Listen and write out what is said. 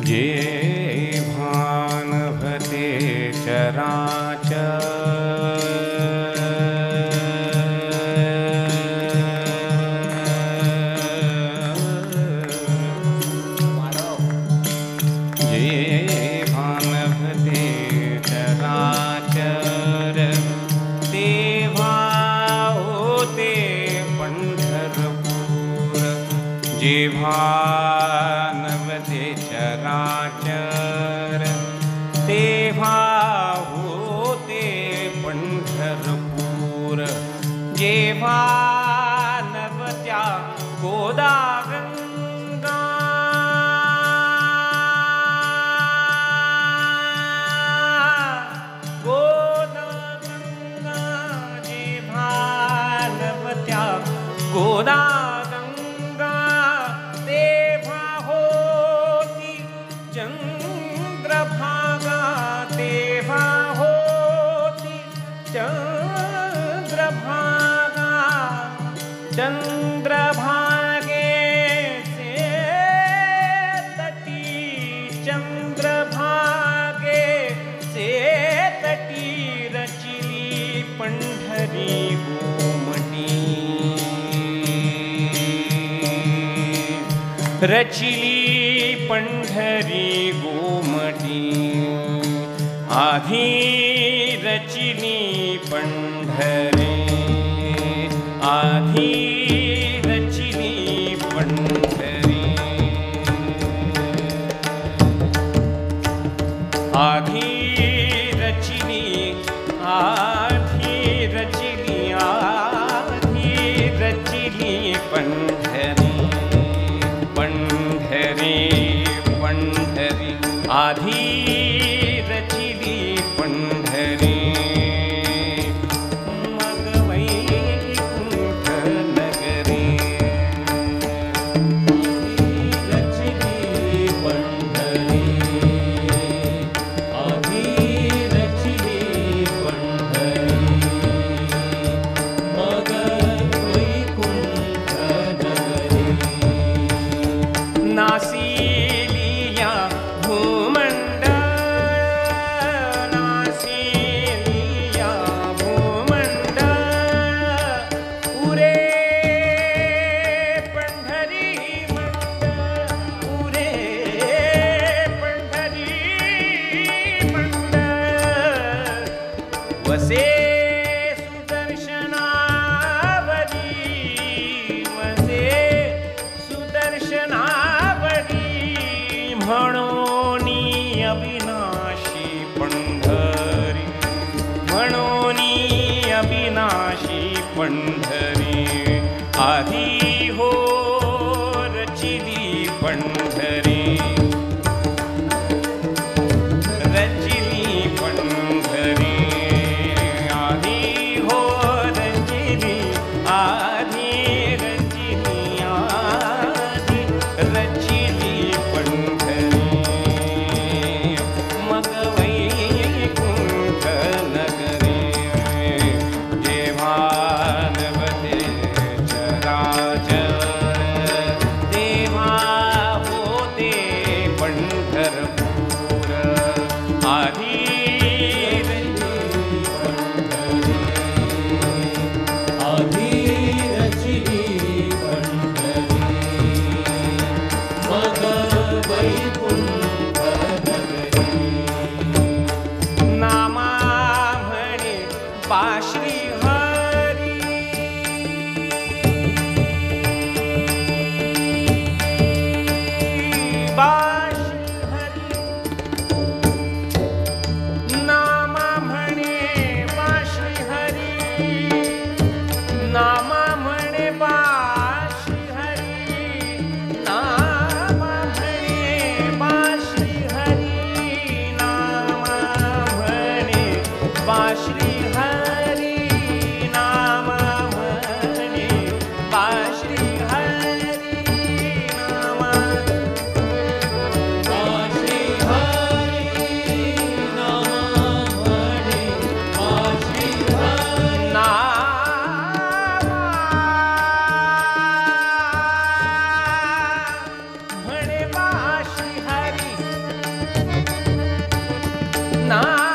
जे भानभते चराचर जे भानभते चराचर तेव्हा होते पंढरपूर जे भानभते चराचर तेव्हा होते पंढरपूर जेव्हा नवत्या गोदा गंगा जेव्हा नवत्या गोदा चंद्रभागा तेव्हा होती चंद्रभागा चंद्रभागे से तटी चंद्रभागे से तटी रचिली पंढरी गोमटी रचिली पंढरी गोमटी आधी रचिली पंढरे आधी रचिली पंढरे आधी रचिली आधी रचिली आधी रचिली पंढरी पंढरी पंढरी आधी रचिली पंढरी मग वैकुंठ नगरी रचिली पंढरी आधी रचिली पंढरी मग वैकुंठ नगरी नासिलिया भूमंडळ नासिलिया भूमंडळ उरे पंढरी मंडळ उरे पंढरी मंडळ वसे सुदर्शनावरी वसे सुदर्शनावरी म्हणोनी अविनाशी पंढरी म्हणोनी अविनाशी पंढरी आधी हो रचिली पंढरी रचिली पंढरी आधी हो रचिली आधी रचिली आधी रचिली पंढरी मग वैकुंठ नगरी जेव्हा नवते चराचर तेव्हा होते पंढरपूर आधी रचिली पंढरी आधी रचिली पंढरी मग वैकुंठ नगरी नामा म्हणे पाश्री हरी पाश्री हरी नामा म्हणे पाश्री हरी नामा म्हणे पाश्री हरी नामा म्हणे पाश्री हरी नामा म्हणे पाश्री हरी नामा म्हणे पाश्री हरी नामा पाश्री हरी नामा म्हणे पाश्री हरी नामा म्हणे पाश्री हरी ना